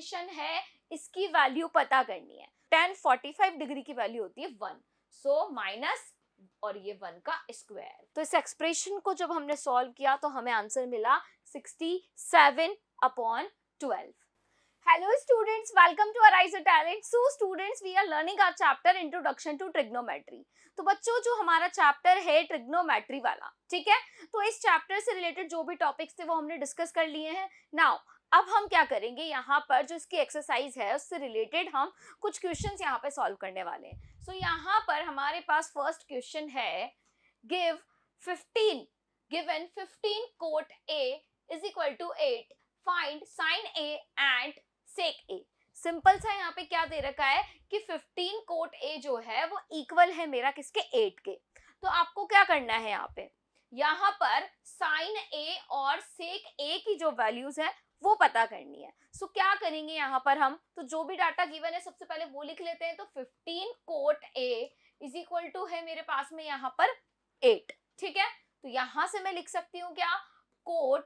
Equation है इसकी value पता करनी है। tan 45 डिग्री की वैल्यू होती है 1, सो माइनस और ये 1 का स्क्वायर। तो इस एक्सप्रेशन को जब हमने सॉल्व किया तो हमें आंसर मिला 67/12। Hello students, welcome to Arise Your Talent. So students, we are learning our chapter Introduction to Trigonometry. तो बच्चों जो हमारा चैप्टर है ट्रिग्नोमेट्री वाला, ठीक है, तो इस चैप्टर से रिलेटेड जो भी टॉपिक्स थे वो हमने डिस्कस कर लिए हैं। नाउ अब हम क्या करेंगे, यहाँ पर जो इसकी एक्सरसाइज है उससे रिलेटेड हम कुछ क्वेश्चंस यहाँ पे सॉल्व करने वाले हैं। सो यहाँ पर हमारे पास फर्स्ट क्वेश्चन है, given 15 cot A is equal to 8, find sin A and sec A। Simple सा यहाँ पे क्या दे रखा है कि 15 cot A जो है वो इक्वल है मेरा किसके, 8 के। तो आपको क्या करना है, यहाँ पर sin A और sec A की जो वैल्यूज है वो पता करनी है। सो क्या करेंगे यहाँ पर हम, तो जो भी डाटा गिवन है सबसे पहले वो लिख लेते हैं। तो 15 cot A is equal to है मेरे पास में यहाँ पर 8, ठीक है। तो यहाँ से मैं लिख सकती हूँ क्या, cot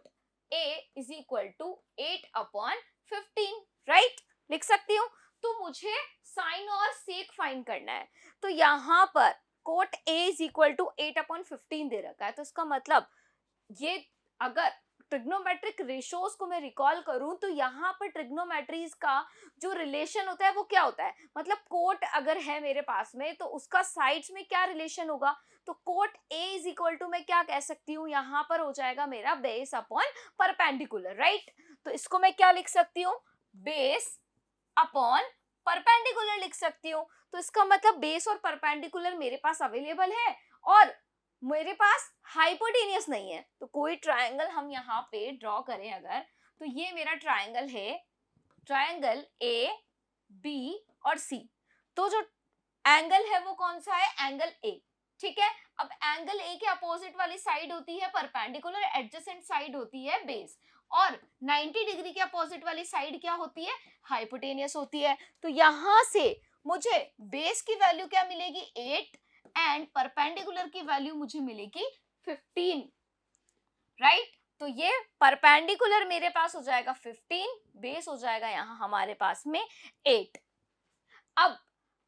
A is equal to 8/15, right, लिख सकती हूँ। तो मुझे साइन और सेक फाइंड करना है। तो यहाँ पर cot A is equal to 8/15 दे रखा है। तो इसका मतलब ये, अगर ट्रिग्नोमेट्रिक रेशियोज को मैं रिकॉल करूं तो यहाँ पर ट्रिग्नोमेट्रीज का जो रिलेशन होता है वो क्या होता है, मतलब कोट अगर है मेरे पास में तो उसका साइड्स में क्या रिलेशन होगा। तो cot A is equal to मैं क्या कह सकती हूँ, यहाँ पर हो जाएगा मेरा बेस अपॉन परपेंडिकुलर, राइट। तो इसको मैं क्या लिख सकती हूँ, बेस अपॉन परपेंडिकुलर लिख सकती हूँ। तो इसका मतलब बेस और परपेंडिकुलर मेरे पास अवेलेबल है और मेरे पास हाइपोटेनियस नहीं है। तो कोई ट्रायंगल हम यहाँ पे ड्रॉ करें अगर, तो ये मेरा ट्रायंगल है, ट्रायंगल A B और C। तो जो एंगल है वो कौन सा है, एंगल A, ठीक है। अब एंगल A के अपोजिट वाली साइड होती है परपेंडिकुलर, एडजेसेंट साइड होती है बेस, और 90 डिग्री के अपोजिट वाली साइड क्या होती है, हाइपोटेनियस होती है। तो यहाँ से मुझे बेस की वैल्यू क्या मिलेगी, 8, एंड परपेंडिकुलर की वैल्यू मुझे मिलेगी 15, राइट। तो ये परपेंडिकुलर मेरे पास हो जाएगा 15, बेस हो जाएगा यहाँ हमारे पास में 8। अब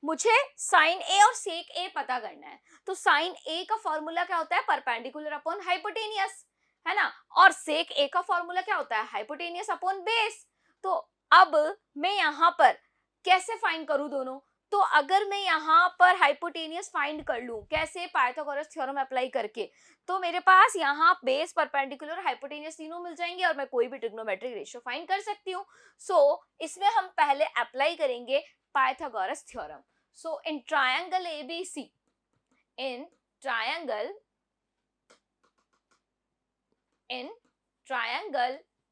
मुझे साइन A और सेक A पता करना है। तो साइन A का फॉर्मूला क्या होता है, परपेंडिकुलर अपॉन हाइपोटेनियस, है ना, और सेक A का फॉर्मूला क्या होता है, हाइपोटेनियस अपॉन बेस। तो अब मैं यहाँ पर कैसे फाइंड करूं दोनों, तो अगर मैं यहाँ पर हाइपोटेनियस फाइंड कर लूं कैसे, पाइथागोरस थ्योरम अप्लाई करके, तो मेरे पास यहाँ बेस, परपेंडिकुलर, हाइपोटेनियस तीनों मिल जाएंगे और मैं कोई भी ट्रिग्नोमेट्रिक रेशियो फाइंड कर सकती हूँ। सो इसमें हम पहले अप्लाई करेंगे Pythagoras theorem. So in triangle ABC, in triangle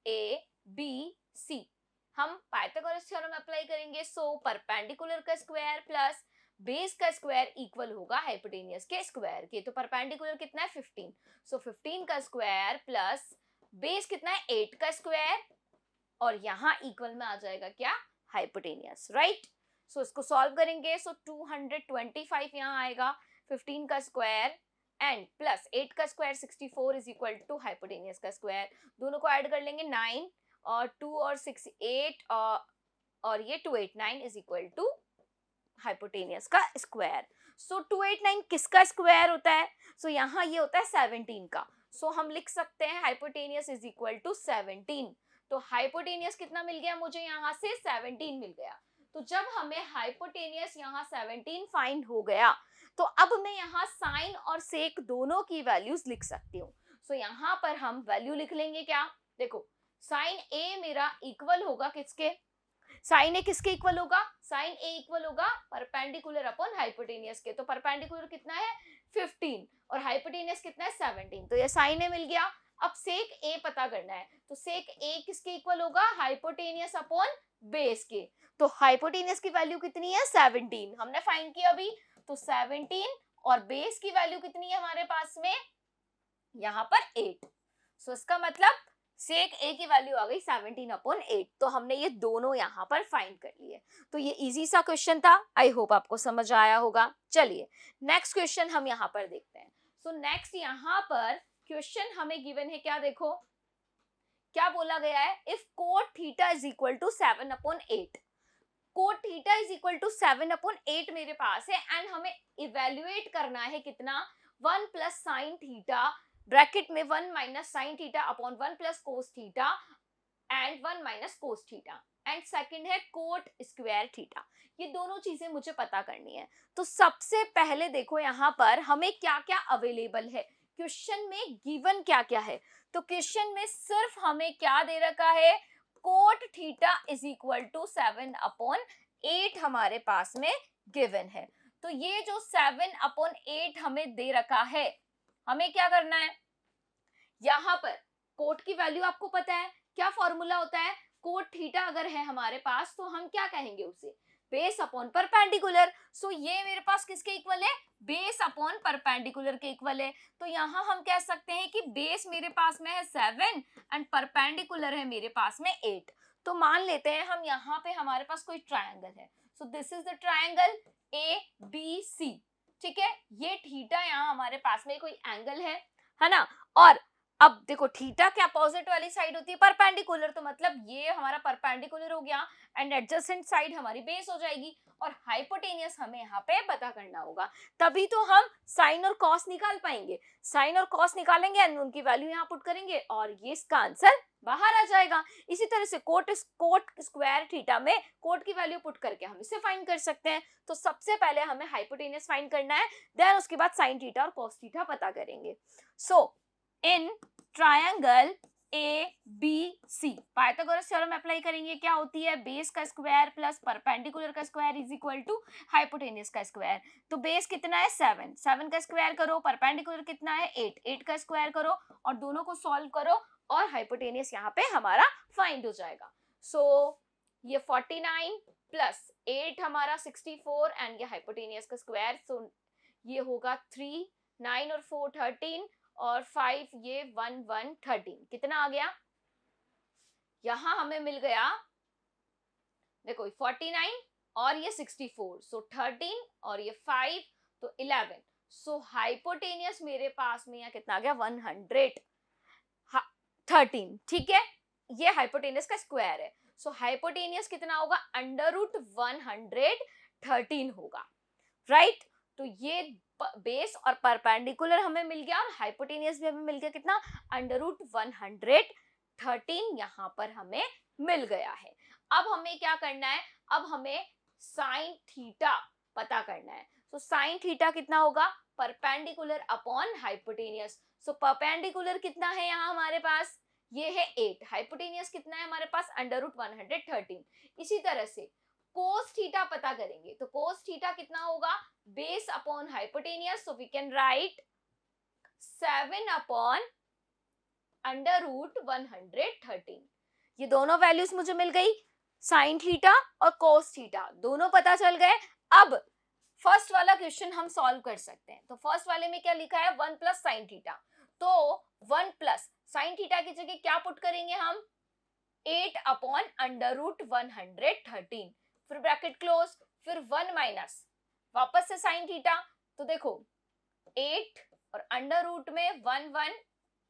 ABC हम पाइथागोरस थ्योरम अप्लाई करेंगे। सो परपेंडिकुलर का स्क्वायर प्लस बेस का स्क्वायर इक्वल होगा हाइपोटेनियस के स्क्वायर के। तो परपेंडिकुलर कितना है, 15, सो 15 का स्क्वायर प्लस बेस कितना है, 8 का स्क्वायर, और यहाँ इक्वल में आ जाएगा क्या, हाइपोटेनियस, राइट। सो इसको सॉल्व करेंगे। सो 225 यहाँ आएगा, 15 का स्क्वायर एंड प्लस 8 का square 64 is equal to hypotenuse का स्क्वायर। दोनों को ऐड कर लेंगे, 9 और 2 और 6 8 और ये 289 इज इक्वल टू हाइपोटेनियस का स्क्वायर। सो 289 किसका स्क्वायर होता है, सो यहाँ ये होता है 17 का। सो हम लिख सकते हैं हाइपोटेनियस इज इक्वल टू 17। तो हाइपोटेनियस कितना मिल गया मुझे, यहाँ से 17 मिल गया। तो जब हमें हाइपोटेनियस यहाँ 17 फाइंड हो गया तो अब मैं यहाँ साइन और सेक दोनों की वैल्यूज लिख सकती हूँ। सो यहाँ पर हम वैल्यू लिख लेंगे क्या, देखो साइन A मेरा इक्वल होगा किसके, साइन A किसके इक्वल होगा, साइन A इक्वल होगा परपेंडिकुलर अपॉन हाइपोटेनियस के। तो परपेंडिकुलर कितना है, 15, और हाइपोटेनियस कितना है, 17। तो ये साइन A मिल गया। अब सेक A पता करना है। तो सेक A किसके इक्वल होगा, हाइपोटेनियस अपॉन बेस के। तो हाइपोटेनियस की वैल्यू कितनी है, 17 हमने फाइंड किया अभी। तो 17 और बेस की वैल्यू कितनी है हमारे पास में, यहाँ पर 8। सो इसका मतलब सेक A की वैल्यू आ गई 17/8। तो हमने ये दोनों यहाँ पर फाइंड कर लिए। तो ये इजी सा क्वेश्चन था, आई होप आपको समझ आया होगा। चलिए नेक्स्ट क्वेश्चन हम यहाँ पर देखते हैं। सो नेक्स्ट यहाँ पर क्वेश्चन हमें गिवन है क्या, देखो क्या बोला गया है, if cot theta is equal to 7/8, cot theta is equal to 7/8 मेरे पास है एंड हमें इवेल्युएट करना है कितना, 1 प्लस साइन थीटा ब्रैकेट में 1 minus sine theta upon 1 plus cos theta and 1 minus cos theta and second है कोट स्क्वायर थीटा। ये दोनों चीजें मुझे पता करनी है। तो सबसे पहले देखो यहाँ पर हमें क्या क्या अवेलेबल है, क्वेश्चन में गिवन क्या क्या है। तो क्वेश्चन में सिर्फ हमें क्या दे रखा है, cot theta is equal to 7/8 हमारे पास में गिवन है। तो ये जो 7/8 हमें दे रखा है, हमें क्या करना है, यहां पर कोट की वैल्यू आपको पता है, क्या फॉर्मूला होता है, कोट थीटा अगर है हमारे पास तो हम क्या कहेंगे उसे, बेस अपॉन परपेंडिकुलर। सो ये मेरे पास किसके इक्वल है, बेस अपॉन परपेंडिकुलर के इक्वल है। तो यहाँ हम कह सकते हैं कि बेस मेरे पास में है 7 एंड परपेंडिकुलर है मेरे पास में 8। तो मान लेते हैं हम यहाँ पे हमारे पास कोई ट्रायंगल है, so this is the triangle ABC, ठीक है। ये थीटा यहाँ हमारे पास में कोई एंगल है ना। और अब देखो थीटा के अपोजिट वाली साइड होती है परपेंडिकुलर, तो मतलब ये हमारा परपेंडिकुलर हो गया एंड एडजेसेंट साइड हमारी बेस हो जाएगी। और हाइपोटेनियस हमें यहाँ पे पता करना होगा, तभी तो हम साइन और कॉस निकाल पाएंगे। साइन और कॉस निकालेंगे एंड उनकी वैल्यू यहाँ पुट करेंगे और ये इसका आंसर बाहर आ जाएगा। इसी तरह से कोट स्क्वायर थीटा में कोट की वैल्यू पुट करके हम इसे फाइंड कर सकते हैं। तो सबसे पहले हमें हाइपोटेनियस फाइंड करना है, देन उसके बाद साइन थीटा और कॉस थीटा पता करेंगे। So in triangle ABC Pythagoras theorem apply करेंगे, क्या होती है, बेस का स्क्वायर प्लस परपेंडिकुलर का square is equal to hypotenuse का स्क्वायर। तो बेस कितना है 7, 7 का स्क्वायर करो, परपेंडिकुलर कितना है 8, 8 का स्क्वायर करो और दोनों को सॉल्व करो और हाइपोटेनियस यहाँ पे हमारा फाइंड हो जाएगा। सो ये 49 प्लस 8 हमारा 64 एंड ये हाइपोटेनियस का स्क्वायर, सो ये होगा 3, 9 और 4 13 और 5 ये 1 1 13, कितना आ गया, यहां हमें मिल गया देखो 49 और ये 64, सो 13 और ये 5 तो 11। सो हाइपोटेनियस मेरे पास में यहाँ कितना आ गया 113, ठीक है। ये हाइपोटेनियस का स्क्वायर है, सो हाइपोटेनियस कितना होगा √113 होगा, राइट। तो ये बेस और परपेंडिकुलर हमें मिल गया और हाइपोटेनियस भी हमें मिल गया, कितना √113 यहाँ पर हमें मिल गया है। अब हमें क्या करना है, अब हमें साइन थीटा पता करना है। तो साइन थीटा कितना होगा, perpendicular upon hypotenuse. So perpendicular कितना है यहाँ हमारे पास, ये है 8, हाइपोटेनियस कितना है हमारे पास √113। इसी तरह से कोस थीटा पता करेंगे, तो कोस थीटा कितना होगा, base upon hypotenuse, so we can write 7 upon √113। ये दोनों वैल्यूज मुझे मिल गई, साइन थीटा और कोस थीटा दोनों पता चल गए। अब फर्स्ट वाला क्वेश्चन हम सॉल्व कर सकते हैं। तो फर्स्ट वाले में क्या लिखा है 1 प्लस साइन थीटा, तो 1 प्लस साइन थीटा की जगह क्या पुट करेंगे हम 8 अपॉन √113, फिर ब्रैकेट क्लोज, फिर 1 माइनस वापस से साइन थीटा, तो देखो 8 और अंडर रूट में 1 1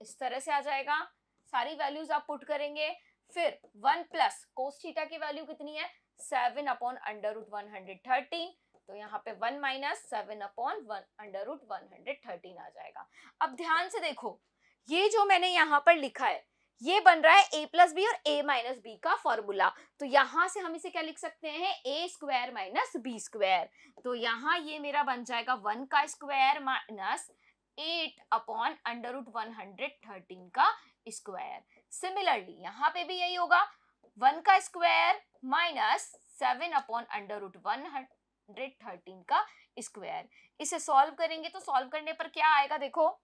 इस तरह से आ जाएगा, सारी वैल्यूज आप पुट करेंगे, फिर 1 प्लस कोस थीटा की वैल्यू कितनी है 7 अपॉन √113, तो यहाँ पे 1 माइनस 7 अपॉन √113 आ जाएगा। अब ध्यान से देखो, ये जो मैंने यहाँ पर लिखा है ये बन रहा है a प्लस बी और a माइनस बी का फॉर्मूला। तो यहां से हम इसे क्या लिख सकते हैं, a square minus B square. तो यहाँ ये मेरा बन जाएगा 1 का स्क्वायर माइनस 8 अपॉन √113 का स्क्वायर। सिमिलरली यहाँ पे भी यही होगा, 1 का स्क्वायर माइनस 7 अपॉन √113 का स्क्वायर। इसे सॉल्व करेंगे तो सॉल्व करने पर क्या आएगा, देखो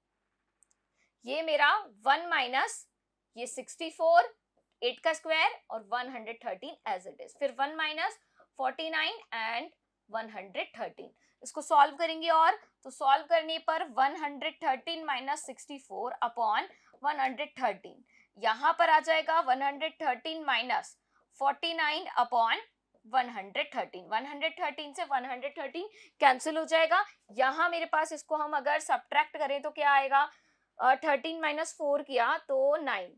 ये मेरा 1 माइनस ये 64, 8 का स्क्वायर और 113 एज इट इज, फिर 1 माइनस 49 एंड 113। इसको सॉल्व करेंगे और तो सॉल्व करने पर 113 माइनस 64 अपॉन 113, यहाँ पर आ जाएगा 113 माइनस 49 अपॉन 113, 113 से 113 कैंसिल हो जाएगा। यहाँ मेरे पास इसको हम अगर सब्ट्रैक्ट करें तो क्या आएगा, 13 माइनस 4 किया तो 9,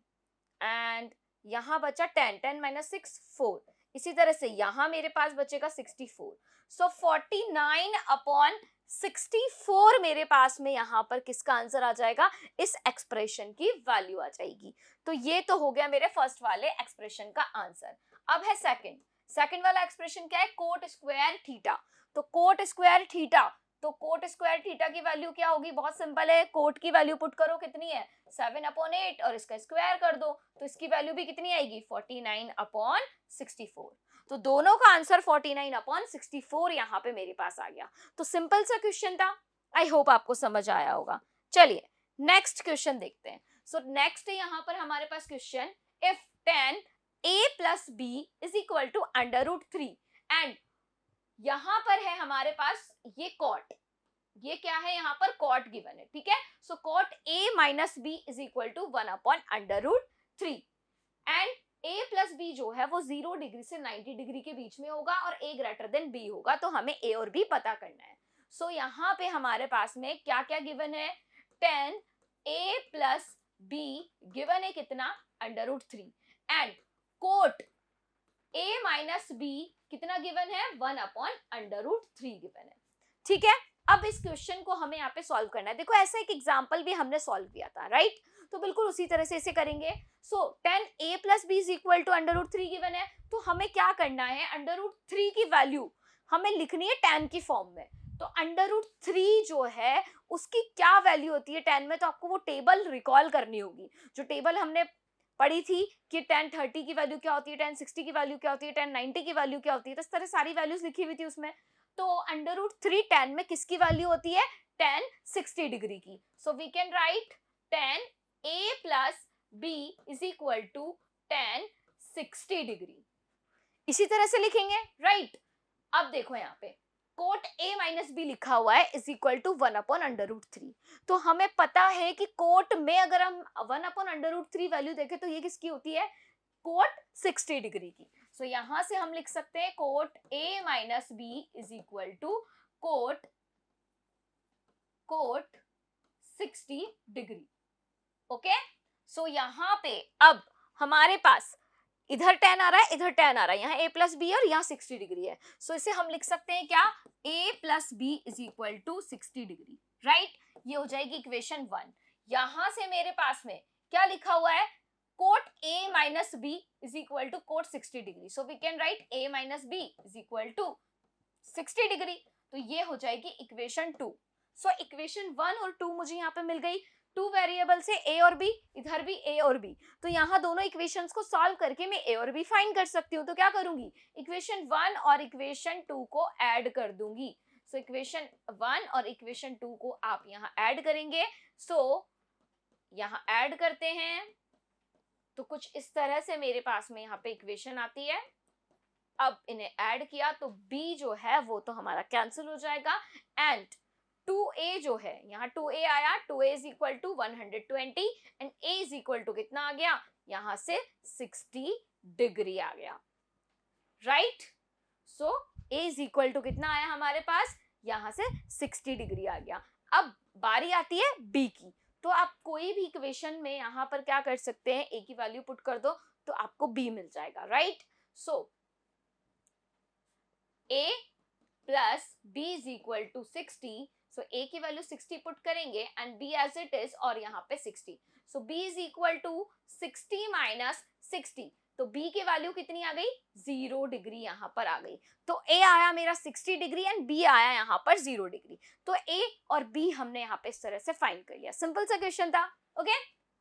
एंड यहाँ बचा 10, 10 माइनस 6 4। इसी तरह से यहाँ मेरे पास बचेगा 64। सो 49 अपॉन 64 मेरे पास में यहाँ पर किसका आंसर आ जाएगा, इस एक्सप्रेशन की वैल्यू आ जाएगी। तो ये तो हो गया मेरे फर्स्ट वाले एक्सप्रेशन का आंसर। अब है सेकंड। सेकंड वाला एक्सप्रेशन क्या है, कोट स्क्वायर थीटा। तो कोट स्क्वायर थीटा, तो कोट स्क्वायर थीटा की वैल्यू क्या होगी, बहुत सिंपल है, कोट की वैल्यू पुट करो, कितनी है 7/8 और इसका स्क्वायर कर दो, तो इसकी वैल्यू भी कितनी आएगी 49/64। तो दोनों का आंसर 49/64 यहाँ पे मेरे पास आ गया। तो सिंपल सा क्वेश्चन था, आई होप आपको समझ आया होगा। चलिए नेक्स्ट क्वेश्चन देखते हैं। सो नेक्स्ट यहाँ पर हमारे पास question, if 10a + b = √3 and यहां पर है हमारे पास ये कॉट, ये क्या है यहाँ पर कॉट गिवन है, ठीक है। So cot a - b = 1/√3 and a + b जो है वो 0 डिग्री से 90 डिग्री के बीच में होगा और a > b होगा, तो हमें a और b पता करना है। सो यहाँ पे हमारे पास में क्या क्या गिवन है, 10a + b गिवन है कितना √3 एंड कोट a - b कितना गिवन है 1/√3 गिवन है, ठीक है। अब इस क्वेश्चन को हमें यहाँ पे सॉल्व करना है। देखो ऐसा एक एग्जांपल भी हमने सॉल्व किया था, राइट, तो बिल्कुल उसी तरह से इसे करेंगे। सो 10a + b = √3 गिवन है, तो हमें क्या करना है, √3 की वैल्यू हमें लिखनी है 10 की फॉर्म में। तो √3 जो है उसकी क्या वैल्यू होती है 10 में, तो आपको वो टेबल रिकॉल करनी होगी, जो टेबल हमने पढ़ी थी कि 1030 की वैल्यू क्या होती है, 1060 की वैल्यू क्या होती है, 1090 की वैल्यू क्या होती है, तो इस तरह सारी वैल्यूज लिखी हुई थी उसमें। तो √3 10 में किसकी वैल्यू होती है, 1060 डिग्री की। So we can write 10a + b = 1060 degree, इसी तरह से लिखेंगे, राइट। अब देखो यहाँ पे कोट a - b लिखा हुआ है = 1/√3, तो हमें पता है कि कोट में अगर हम 1/√3 वैल्यू देखें तो ये किसकी होती है, कोट 60 डिग्री की। सो यहां से हम लिख सकते हैं cot a - b = cot 60 degree, okay. So यहाँ पे अब हमारे पास इधर 10 आ रहा है, इधर 10 आ रहा है, यहाँ a + b और यहाँ 60 डिग्री है। सो इसे हम लिख सकते हैं क्या, a + b = 60 डिग्री, राइट। ये हो जाएगी इक्वेशन 1। यहां से मेरे पास में क्या लिखा हुआ है, cot a - b = cot 60 degree. So we can write a - b = 60 degree, तो ये हो जाएगी इक्वेशन 2। सो इक्वेशन 1 और 2 मुझे यहाँ पे मिल गई, 2 वेरिएबल से a और b, इधर भी a और b, तो यहाँ दोनों इक्वेशंस को सॉल्व करके मैं a और b फाइंड कर सकती हूँ। तो क्या करूंगी, इक्वेशन 1 और इक्वेशन 2 को ऐड कर दूंगी। सो इक्वेशन 1 और इक्वेशन 2 को आप यहाँ ऐड करेंगे। सो यहाँ ऐड करते हैं तो कुछ इस तरह से मेरे पास में यहाँ पे इक्वेशन आती है। अब इन्हें ऐड किया तो b जो है वो तो हमारा कैंसिल हो जाएगा एंड 2a जो है, यहाँ 2a आया, 2a = 120 एंड a = कितना आ गया, यहाँ से 60 डिग्री आ गया, राइट। सो a = कितना आया हमारे पास, यहाँ से 60 डिग्री आ गया। अब बारी आती है b की, तो आप कोई भी इक्वेशन में यहाँ पर क्या कर सकते हैं, a की वैल्यू पुट कर दो तो आपको b मिल जाएगा, right. So a + b = 60, so a की वैल्यू 60 पुट करेंगे and b as it is और यहाँ पे 60। सो b = 60 - 60, तो b की वैल्यू कितनी आ गई, 0 डिग्री यहाँ पर आ गई। तो a आया मेरा 60 डिग्री एंड b आया यहाँ पर 0 डिग्री। तो a और b हमने यहाँ पे इस तरह से फाइंड कर लिया। सिंपल सा क्वेश्चन था, ओके।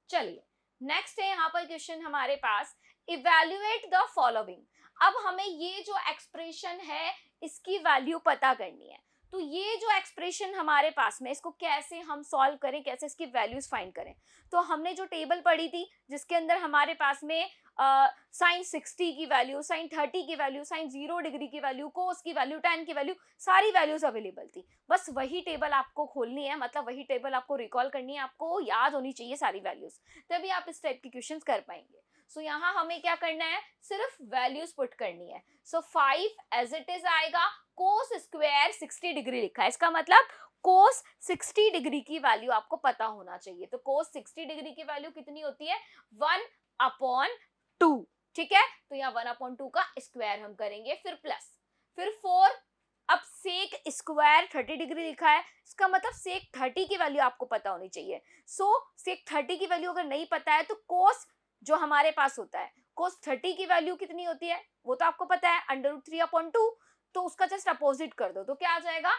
चलिए नेक्स्ट है यहाँ पर क्वेश्चन हमारे पास, इवैल्यूएट द फॉलोइंग। अब हमें ये जो एक्सप्रेशन है इसकी वैल्यू पता करनी है। तो ये जो एक्सप्रेशन हमारे पास में, इसको कैसे हम सॉल्व करें, कैसे इसकी वैल्यूज फाइंड करें। तो हमने जो टेबल पढ़ी थी जिसके अंदर हमारे पास में साइन 60 की वैल्यू, साइन 30 की वैल्यू, साइन 0 डिग्री की वैल्यू, कोस की वैल्यू, tan की वैल्यू, सारी वैल्यूज अवेलेबल थी। बस वही टेबल आपको खोलनी है, मतलब वही टेबल आपको रिकॉल करनी है, आपको याद होनी चाहिए सारी वैल्यूज, तभी आप इस टाइप के क्वेश्चंस कर पाएंगे। सो यहाँ हमें क्या करना है, सिर्फ वैल्यूज पुट करनी है। सो 5 एज इट इज आएगा, कोस स्क्वायर 60 डिग्री लिखा है, इसका मतलब कोस 60 डिग्री की वैल्यू आपको पता होना चाहिए। तो कोस 60 डिग्री की वैल्यू कितनी होती है, 1 अपॉन 2, ठीक है, तो यहाँ 1/2 का स्क्वायर हम करेंगे, फिर प्लस, फिर 4, अब सेक स्क्वायर 30 डिग्री लिखा है, इसका मतलब सेक 30 की वैल्यू आपको पता होनी चाहिए। सो सेक 30 की वैल्यू अगर नहीं पता है तो कोस जो हमारे पास होता है, कोस 30 की वैल्यू कितनी होती है वो तो आपको पता है, √3/2, तो उसका जस्ट अपोजिट कर दो, तो क्या आ जाएगा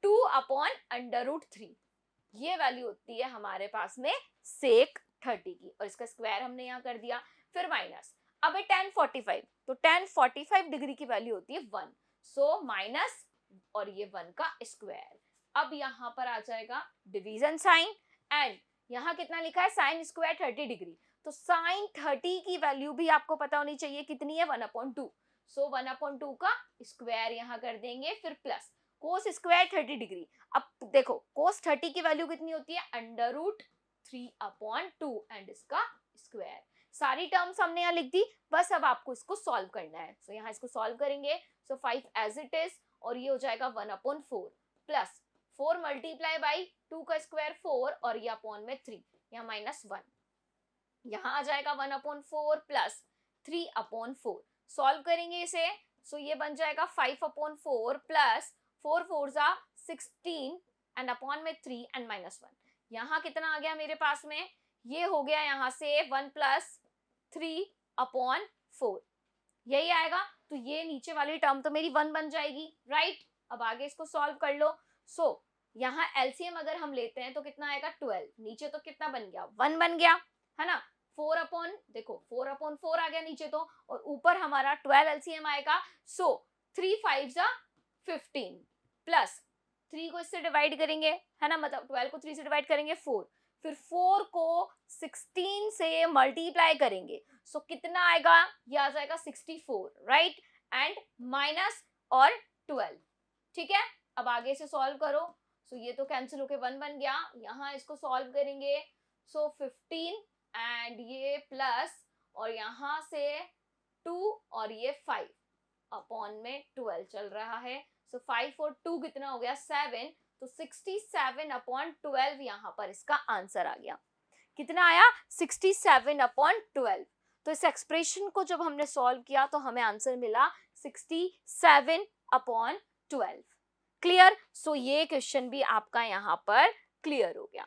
2/√3। ये वैल्यू होती है हमारे पास में सेक 30 की, और इसका स्क्वायर हमने यहाँ कर दिया, फिर माइनस, अब है tan 45, तो tan 45 डिग्री की वैल्यू होती है 1, सो माइनस और ये 1 का स्क्वायर। अब यहाँ पर आ जाएगा डिवीजन साइन, एंड यहाँ कितना लिखा है साइन स्क्वायर 30 डिग्री, तो साइन 30 की वैल्यू भी आपको पता होनी चाहिए कितनी है 1/2, सो 1/2 का स्क्वायर यहाँ कर देंगे, फिर प्लस कोस स्क्वायर 30 डिग्री। अब देखो कोस 30 की वैल्यू कितनी होती है √3/2 एंड इसका स्क्वायर। सारी टर्म्स हमने यहाँ लिख दी, बस अब आपको इसको सॉल्व करना है। सो यहाँ इसको सॉल्व करेंगे, सो 5 एज इट इज, और ये हो जाएगा 1/4 प्लस 4 मल्टीप्लाई बाई 2 का स्क्वायर 4 और ये अपॉन में 3, यहाँ -1, यहाँ आ जाएगा 1/4 प्लस 3/4, सॉल्व करेंगे इसे, सो ये बन जाएगा 5/4 प्लस 4 4 जा 16 एंड अपॉन में 3 एंड -1, यहाँ कितना आ गया मेरे पास में, ये हो गया यहाँ से 1 प्लस 3/4, यही आएगा, तो ये नीचे वाली टर्म तो मेरी 1 बन जाएगी, राइट। अब आगे इसको सॉल्व कर लो, सो यहाँ एलसीएम अगर हम लेते हैं तो कितना आएगा 12, नीचे तो कितना बन गया 1 बन गया, है ना, 4/4 आ गया नीचे तो, और ऊपर हमारा 12 एलसीएम आएगा, सो 3 5 जा 15 प्लस 3 को इससे डिवाइड करेंगे, है ना, मतलब 12 को 3 से डिवाइड करेंगे 4, फिर 4 को 16 से मल्टीप्लाई करेंगे, सो कितना आएगा, ये आ जाएगा 64, राइट, एंड माइनस और 12, ठीक है। अब आगे से सॉल्व करो, सो ये तो कैंसिल होके 1 बन गया, यहाँ इसको सॉल्व करेंगे, सो 15 एंड ये प्लस और यहाँ से 2 और ये 5 अपॉन में 12 चल रहा है, सो 5 और 2 कितना हो गया 7, तो 67/12 यहाँ पर इसका आंसर आ गया, कितना आया 67/12। तो इस एक्सप्रेशन को जब हमने सॉल्व किया तो हमें आंसर मिला 67/12। क्लियर, सो ये क्वेश्चन भी आपका यहाँ पर क्लियर हो गया।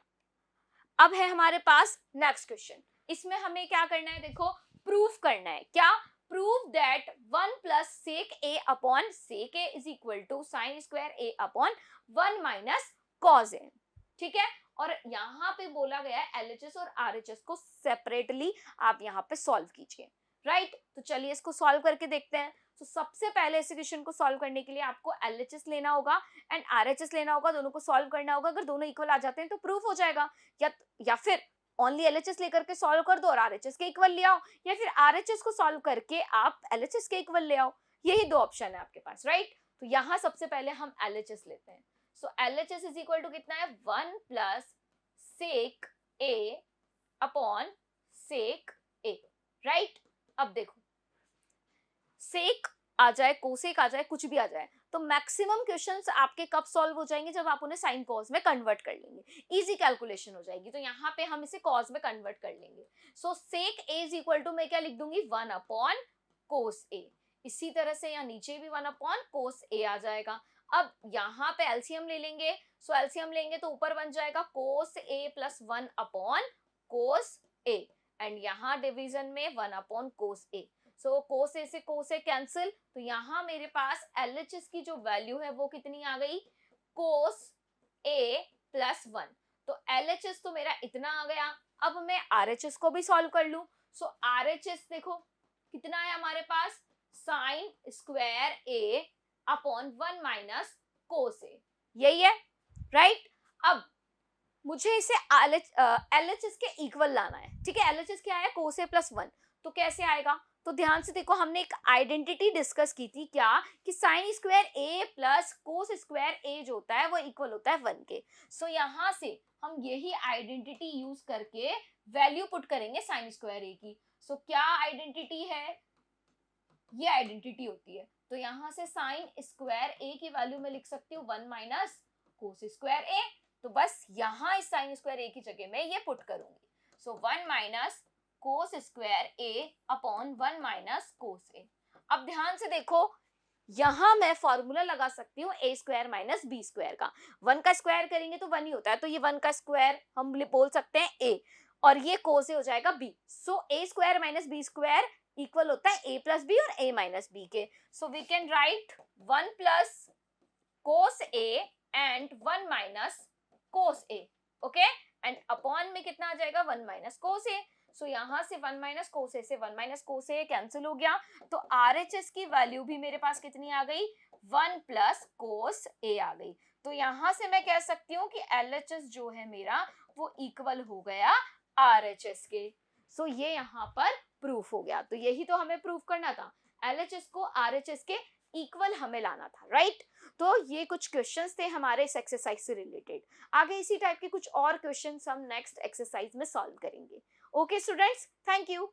अब है हमारे पास नेक्स्ट क्वेश्चन, इसमें हमें क्या करना है, देखो प्रूफ करना है, क्या, prove that 1 plus sec a upon sec a is equal to sine square a upon 1 minus cos a, ठीक है। और यहाँ पे बोला गया है LHS और RHS को सेपरेटली आप यहाँ पे सॉल्व कीजिए, राइट। तो चलिए इसको सॉल्व करके देखते हैं। तो सबसे पहले इस क्वेश्चन को सॉल्व करने के लिए आपको LHS लेना होगा एंड RHS लेना होगा, दोनों को सॉल्व करना होगा, अगर दोनों इक्वल आ जाते हैं तो प्रूफ हो जाएगा, या फिर ओनली LHS लेकर के सॉल्व कर दो और RHS के इक्वल ले आओ, या फिर RHS को सॉल्व करके आप LHS के इक्वल ले आओ, यही दो ऑप्शन है आपके पास, राइट। तो यहाँ सबसे पहले हम LHS लेते हैं, so LHS is equal to कितना है 1 plus sec a upon sec a, right. अब देखो सेक आ जाए, कोसेक आ जाए, कुछ भी आ जाए, तो मैक्सिमम क्वेश्चंस आपके कब सॉल्व हो जाएंगे, जब आप उन्हें साइन कॉस में कन्वर्ट कर लेंगे, इजी कैलकुलेशन हो जाएगी। तो यहाँ पे हम इसे कॉस में कन्वर्ट कर लेंगे, सो सेक a इज इक्वल टू मैं क्या लिख दूंगी 1 अपॉन कोस a, इसी तरह से यहाँ नीचे भी 1 अपॉन कोस a आ जाएगा। अब यहाँ पे एलसीएम ले लेंगे, सो एलसीएम लेंगे तो ऊपर बन जाएगा कोस a plus 1 upon cos a, and यहाँ डिवीजन में 1 अपॉन कोस a, सो कोस ए से कोस ए कैंसिल, तो यहाँ मेरे पास LHS की जो वैल्यू है वो कितनी आ गई कोस ए प्लस 1, तो LHS तो मेरा इतना आ गया। अब मैं RHS को भी सॉल्व कर लूं, सो RHS देखो कितना है हमारे पास साइन स्क्वायर ए अपॉन 1 माइनस कोस ए, यही है, राइट। अब मुझे इसे LHS के इक्वल लाना है, ठीक है। LHS क्या है कोस ए प्लस 1, तो कैसे आएगा, तो ध्यान से देखो हमने एक आइडेंटिटी डिस्कस की थी, क्या कि sign square a plus cos square a जो होता है वो इक्वल होता है 1 के। सो यहाँ से हम यही आइडेंटिटी यूज करके वैल्यू पुट करेंगे साइन स्क्वायर a की। सो क्या आइडेंटिटी है, ये आइडेंटिटी होती है, तो यहाँ से साइन स्क्वायर a की वैल्यू में लिख सकती हूँ 1 माइनस कोस स्क्वायर a, तो बस यहाँ इस साइन स्क्वायर a की जगह में ये पुट करूंगी, सो 1 माइनस कोस स्क्वायर ए अपॉन 1 माइनस कोस ए। अब ध्यान से देखो, यहां मैं फॉर्मूला लगा सकती हूँ ए स्क्वायर माइनस बी स्क्वायर का। 1 का स्क्वायर करेंगे तो 1 ही होता है, तो ये 1 का स्क्वायर हम बोल सकते हैं ए, और ये कोस ए हो जाएगा B. So A square minus B square equal होता है ए प्लस बी और ए माइनस बी के। So we can write 1 plus cos A and 1 minus cos A, okay, and upon में कितना आ जाएगा 1 माइनस कोस ए। सो यहां से 1 माइनस कोस ए से 1 माइनस कोस ए कैंसिल हो गया, तो आरएचएस की वैल्यू भी मेरे पास कितनी आ गई, 1 प्लस कोस ए आ गई। तो यहां से मैं कह सकती हूँ कि एलएचएस जो है मेरा वो इक्वल हो गया आरएचएस के। सो ये यहाँ पर प्रूफ हो गया। तो यही तो हमें प्रूफ करना था, एलएचएस को आरएचएस के इक्वल हमें लाना था, राइट। तो ये कुछ क्वेश्चंस थे हमारे इस एक्सरसाइज से रिलेटेड। आगे इसी टाइप के कुछ और क्वेश्चंस हम नेक्स्ट एक्सरसाइज में सॉल्व करेंगे। Okay students, thank you.